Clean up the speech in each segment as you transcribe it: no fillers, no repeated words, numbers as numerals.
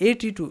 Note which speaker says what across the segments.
Speaker 1: 80 to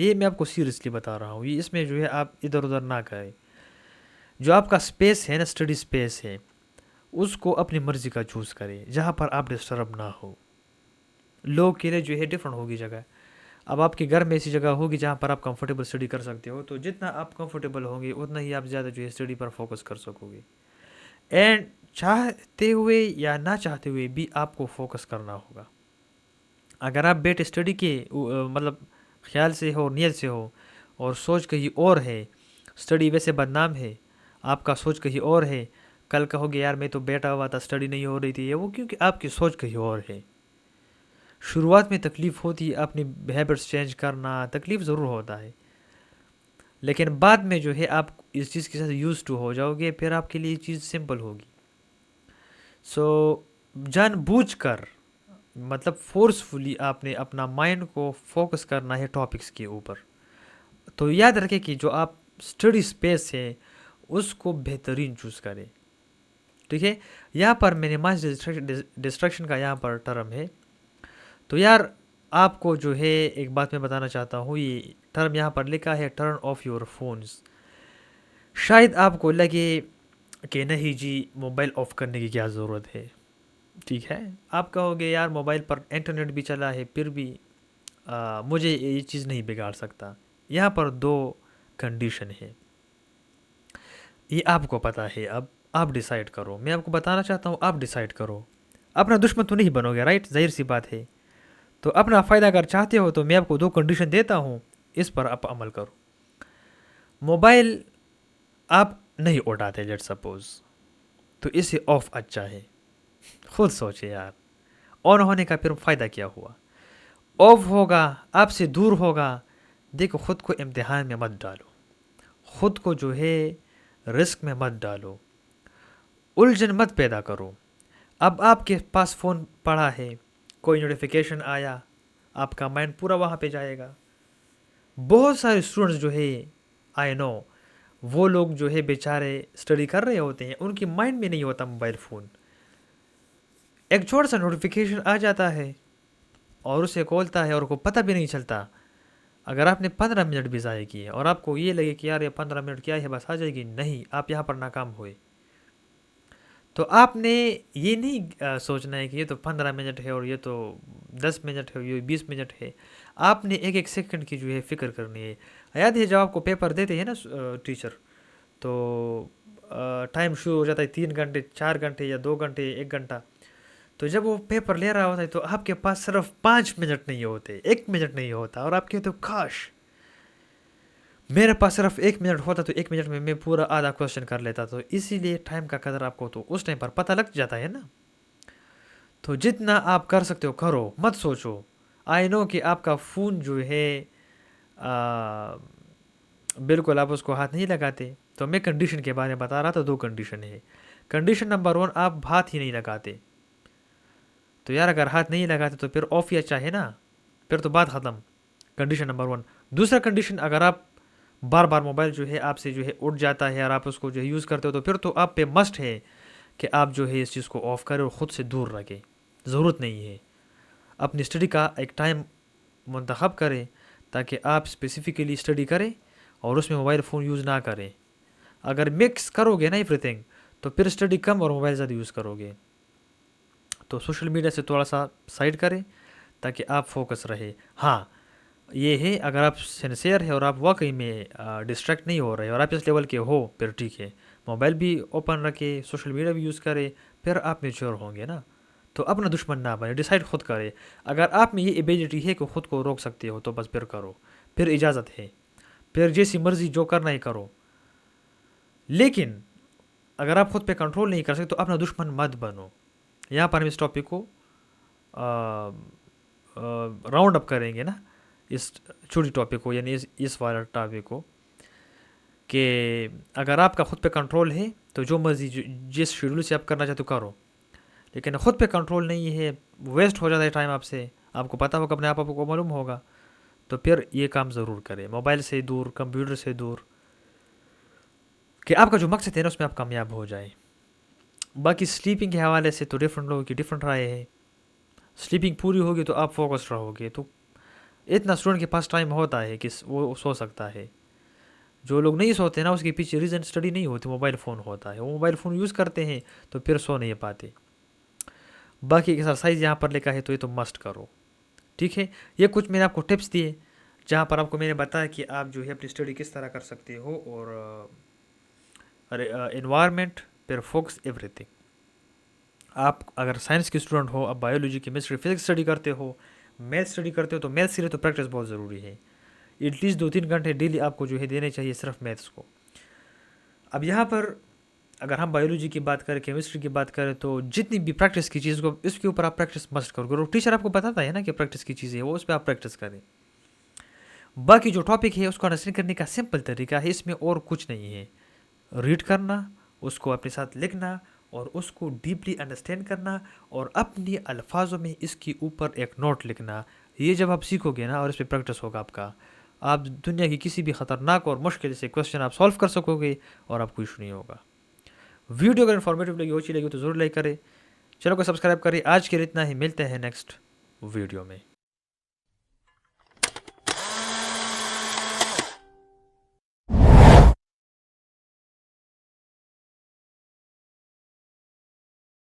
Speaker 1: یہ میں آپ کو سیریسلی بتا رہا ہوں. یہ اس میں جو ہے آپ ادھر ادھر نہ کریں. جو آپ کا اسپیس ہے نا، اسٹڈی اسپیس ہے، اس کو اپنی مرضی کا چوز کریں، جہاں پر آپ ڈسٹرب نہ ہو. لوگ کے لیے جو ہے ڈفرینٹ ہوگی جگہ. اب آپ کے گھر میں ایسی جگہ ہوگی جہاں پر آپ کمفرٹیبل اسٹڈی کر سکتے ہو، تو جتنا آپ کمفرٹیبل ہوں گے اتنا ہی آپ زیادہ جو ہے اسٹڈی پر فوکس کر سکو گے. اینڈ چاہتے ہوئے یا نہ چاہتے ہوئے بھی آپ کو فوکس کرنا ہوگا. اگر آپ بیٹھے اسٹڈی کے مطلب خیال سے ہو، نیت سے ہو، اور سوچ کہیں اور ہے، اسٹڈی ویسے بدنام ہے، آپ کا سوچ کہیں اور ہے، کل کہو گے یار میں تو بیٹھا ہوا تھا اسٹڈی نہیں ہو رہی تھی، یہ وہ کیونکہ آپ کی سوچ کہیں اور ہے. شروعات میں تکلیف ہوتی ہے، اپنی ہیبٹس چینج کرنا تکلیف ضرور ہوتا ہے، لیکن بعد میں جو ہے آپ اس چیز کے ساتھ یوز ٹو ہو جاؤ گے، پھر آپ کے لیے یہ چیز سمپل ہوگی. سو جان بوجھ کر مطلب فورسفلی آپ نے اپنا مائنڈ کو فوکس کرنا ہے ٹاپکس کے اوپر. تو یاد رکھیں کہ جو آپ اسٹڈی اسپیس ہے اس کو بہترین چوز کریں. ٹھیک ہے، یہاں پر منیمائز ڈسٹریکشن کا یہاں پر ٹرم ہے. تو یار آپ کو جو ہے ایک بات میں بتانا چاہتا ہوں، یہ ٹرم یہاں پر لکھا ہے ٹرن آف یور فونز. شاید آپ کو لگے کہ نہیں جی موبائل آف کرنے کی کیا ضرورت ہے. ٹھیک ہے، آپ کہو گے یار موبائل پر انٹرنیٹ بھی چلا ہے پھر بھی مجھے یہ چیز نہیں بگاڑ سکتا. یہاں پر دو کنڈیشن ہے، یہ آپ کو پتہ ہے. اب آپ ڈیسائیڈ کرو. میں آپ کو بتانا چاہتا ہوں آپ ڈیسائیڈ کرو. اپنا دشمن تو نہیں بنو گے، رائٹ؟ ظاہر سی بات ہے. تو اپنا فائدہ اگر چاہتے ہو تو میں آپ کو دو کنڈیشن دیتا ہوں، اس پر آپ عمل کرو. موبائل آپ نہیں اٹھاتے لیٹ سپوز، تو اسے آف اچھا ہے. خود سوچے یار، آن ہونے کا پھر فائدہ کیا ہوا؟ آف ہوگا، آپ سے دور ہوگا. دیکھو خود کو امتحان میں مت ڈالو، خود کو جو ہے رسک میں مت ڈالو، الجھن مت پیدا کرو. اب آپ کے پاس فون پڑا ہے، کوئی نوٹیفیکیشن آیا، آپ کا مائنڈ پورا وہاں پہ جائے گا. بہت سارے اسٹوڈنٹس جو ہے آئی نو، وہ لوگ جو ہے بیچارے اسٹڈی کر رہے ہوتے ہیں، ان کی مائنڈ میں نہیں ہوتا موبائل فون. ایک چھوٹا سا نوٹیفیکیشن آ جاتا ہے اور اسے کھولتا ہے اور کو پتہ بھی نہیں چلتا. اگر آپ نے 15 منٹ بھی ضائع کیے اور آپ کو یہ لگے کہ یار یہ 15 منٹ کیا ہے بس آ جائے گی، نہیں، آپ یہاں پر ناکام ہوئے. تو آپ نے یہ نہیں سوچنا ہے کہ یہ تو 15 منٹ ہے اور یہ تو 10 منٹ ہے، یہ 20 منٹ ہے. آپ نے ایک ایک سیکنڈ کی جو ہے فکر کرنی ہے. یاد ہے جب آپ کو پیپر دیتے ہیں نا ٹیچر، تو ٹائم شروع ہو جاتا ہے 3 گھنٹے 4 گھنٹے یا 2 گھنٹے 1 گھنٹہ. تو جب وہ پیپر لے رہا ہوتا ہے تو آپ کے پاس صرف 5 منٹ نہیں ہوتے، 1 منٹ نہیں ہوتا، اور آپ کہتے ہو کاش میرے پاس صرف 1 منٹ ہوتا تو 1 منٹ میں میں پورا آدھا کوشچن کر لیتا. تو اسی لیے ٹائم کا قدر آپ کو تو اس ٹائم پر پتہ لگ جاتا ہے نا. تو جتنا آپ کر سکتے ہو کرو، مت سوچو. آئی نو کہ آپ کا فون جو ہے بالکل آپ اس کو ہاتھ نہیں لگاتے. تو میں کنڈیشن کے بارے میں بتا رہا تھا، دو کنڈیشن ہے. کنڈیشن نمبر 1، آپ ہاتھ ہی نہیں لگاتے. تو یار اگر ہاتھ نہیں لگاتے تو پھر آف ہی اچھا ہے نا، پھر تو بات ختم. Condition number 1. دوسرا کنڈیشن، اگر آپ بار بار موبائل جو ہے آپ سے جو ہے اٹھ جاتا ہے اور آپ اس کو جو ہے یوز کرتے ہو، تو پھر تو آپ پہ مسٹ ہے کہ آپ جو ہے اس چیز کو آف کریں اور خود سے دور رکھیں. ضرورت نہیں ہے. اپنی اسٹڈی کا ایک ٹائم منتخب کریں تاکہ آپ اسپیسیفکلی اسٹڈی کریں اور اس میں موبائل فون یوز نہ کریں. اگر مکس کرو گے نا ایوری تھنگ، تو پھر اسٹڈی کم اور موبائل زیادہ یوز کرو گے. تو سوشل میڈیا سے تھوڑا سا سائڈ کریں تاکہ آپ فوکس رہے. ہاں یہ ہے، اگر آپ سنسیئر ہے اور آپ واقعی میں ڈسٹریکٹ نہیں ہو رہے اور آپ اس لیول کے ہو، پھر ٹھیک ہے، موبائل بھی اوپن رکھے، سوشل میڈیا بھی یوز کرے، پھر آپ میچور ہوں گے نا. تو اپنا دشمن نہ بنے، ڈیسائیڈ خود کرے. اگر آپ میں یہ ایبیلٹی ہے کہ خود کو روک سکتے ہو تو بس پھر کرو، پھر اجازت ہے، پھر جیسی مرضی جو کرنا ہی کرو. لیکن اگر آپ خود پہ کنٹرول نہیں کر سکتے تو اپنا دشمن مت بنو. یہاں پر ہم اس ٹاپک کو راؤنڈ اپ کریں گے نا، اس چھوٹی ٹاپک کو، یعنی اس والا ٹاپک کو، کہ اگر آپ کا خود پہ کنٹرول ہے تو جو مرضی جس شیڈول سے آپ کرنا چاہتے ہو کرو. لیکن خود پہ کنٹرول نہیں ہے، ویسٹ ہو جاتا ہے ٹائم آپ سے، آپ کو پتہ ہوگا، اپنے آپ کو معلوم ہوگا، تو پھر یہ کام ضرور کرے. موبائل سے دور، کمپیوٹر سے دور، کہ آپ کا جو مقصد ہے نا اس میں آپ کامیاب ہو جائے. باقی سلیپنگ کے حوالے سے تو ڈفرینٹ لوگوں کی ڈفرینٹ رائے ہے. سلیپنگ پوری ہوگی تو آپ فوکس رہو گے. تو اتنا اسٹوڈنٹ کے پاس ٹائم ہوتا ہے کہ وہ سو سکتا ہے. جو لوگ نہیں سوتے نا اس کے پیچھے ریزن اسٹڈی نہیں ہوتی, موبائل فون ہوتا ہے. وہ موبائل فون یوز کرتے ہیں تو پھر سو نہیں پاتے. باقی ایکسرسائز یہاں پر لکھا ہے تو یہ تو مسٹ کرو, ٹھیک ہے. یہ کچھ میں نے آپ کو ٹپس دیے جہاں پر آپ کو میں نے بتایا کہ آپ جو ہے اپنی اسٹڈی کس طرح کر سکتے ہو, اور انوائرمنٹ پھر فوکس ایوری تھنگ. آپ اگر سائنس کے اسٹوڈنٹ ہو, آپ بایولوجی کیمسٹری فزکس اسٹڈی کرتے ہو, میتھ اسٹڈی کرتے ہو, تو میتھس کے لیے تو پریکٹس بہت ضروری ہے. ایٹ لیسٹ 2-3 گھنٹے ڈیلی آپ کو جو ہے دینے چاہیے صرف میتھس کو. اب یہاں پر اگر ہم بایولوجی کی بات کریں, کیمسٹری کی بات کریں, تو جتنی بھی پریکٹس کی چیز کو اس کے اوپر آپ پریکٹس مسٹ کرو. ٹیچر آپ کو بتاتا ہے نا کہ پریکٹس کی چیزیں وہ اس پہ آپ پریکٹس کریں. باقی جو ٹاپک ہے اس کو انڈرسٹینڈ کرنے کا سمپل طریقہ ہے, اس میں اور کچھ نہیں ہے. ریڈ کرنا, اس کو اپنے ساتھ لکھنا, اور اس کو ڈیپلی انڈرسٹینڈ کرنا, اور اپنی الفاظوں میں اس کے اوپر ایک نوٹ لکھنا. یہ جب آپ سیکھو گے نا اور اس پہ پریکٹس ہوگا آپ دنیا کی کسی بھی خطرناک اور مشکل سے کوشچن آپ سالو کر سکو گے اور آپ کو ایشو نہیں ہوگا. ویڈیو اگر انفارمیٹیو لگی, اچھی لگی تو ضرور لائک کرے, چینل کو سبسکرائب کرے. آج کے لیے اتنا ہی, ملتے ہیں نیکسٹ ویڈیو میں.